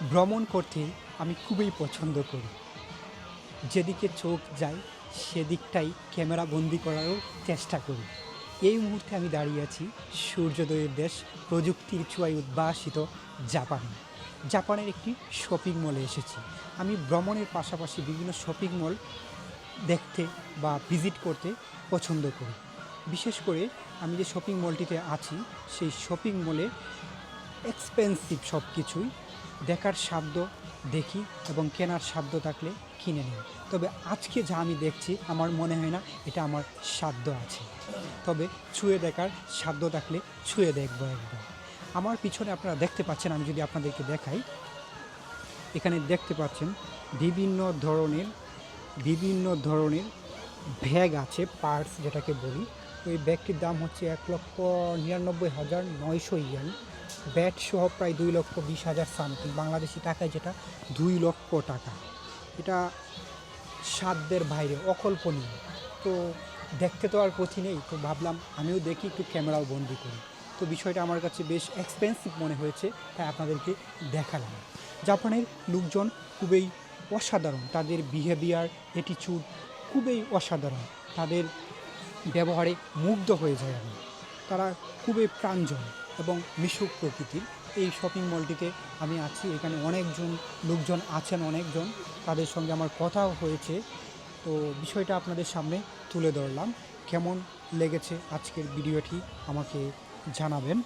ভ্রমণ করতে আমি খুবই পছন্দ করি। যেদিকে চোখ যায় সেদিকটাই ক্যামেরা বন্দি করারও চেষ্টা করি। এই মুহূর্তে আমি দাঁড়িয়ে আছি সূর্যোদয়ের দেশ, প্রযুক্তির ছোঁয়ায় উদ্ভাসিত জাপানে। জাপানের একটি শপিং মলে এসেছি। আমি ভ্রমণের পাশাপাশি বিভিন্ন শপিং মল দেখতে বা ভিজিট করতে পছন্দ করি। বিশেষ করে আমি যে শপিং মলটিতে আছি সেই শপিং মলে এক্সপেন্সিভ সব কিছুই, দেখার সাধ্য দেখি এবং কেনার সাধ্য থাকলে কিনে নিই। তবে আজকে যা আমি দেখছি আমার মনে হয় না এটা আমার সাধ্য আছে। তবে ছুঁয়ে দেখার সাধ্য থাকলে ছুঁয়ে দেখবো একবার। আমার পিছনে আপনারা দেখতে পাচ্ছেন, আমি যদি আপনাদেরকে দেখাই, এখানে দেখতে পাচ্ছেন বিভিন্ন ধরনের বিভিন্ন ধরনের ব্যাগ আছে, পার্টস যেটাকে বলি। ওই ব্যাগটির দাম হচ্ছে 1,99,900 ইয়েন, ব্যাট সহ প্রায় 2,20,000 সামথিং, বাংলাদেশি টাকায় যেটা 2 লক্ষ টাকা। এটা সাধ্যের বাইরে, অকল্পনীয়। তো দেখতে তো আর পথি নেই, তো ভাবলাম আমিও দেখি, একটু ক্যামেরাও বন্দি করি। তো বিষয়টা আমার কাছে বেশ এক্সপেন্সিভ মনে হয়েছে, তাই আপনাদেরকে দেখালাম। জাপানের লোকজন খুবই অসাধারণ, তাদের বিহেভিয়ার, অ্যাটিটিউড খুবই অসাধারণ। তাদের ব্যবহারে মুগ্ধ হয়ে যায় আমি। তারা খুবই প্রাঞ্জল এবং মিশুক প্রকৃতির। এই শপিং মলটিতে আমি আছি, এখানে লোকজন আছেন অনেকজন, তাদের সঙ্গে আমার কথাও হয়েছে। তো বিষয়টা আপনাদের সামনে তুলে ধরলাম। কেমন লেগেছে আজকের ভিডিওটি আমাকে জানাবেন।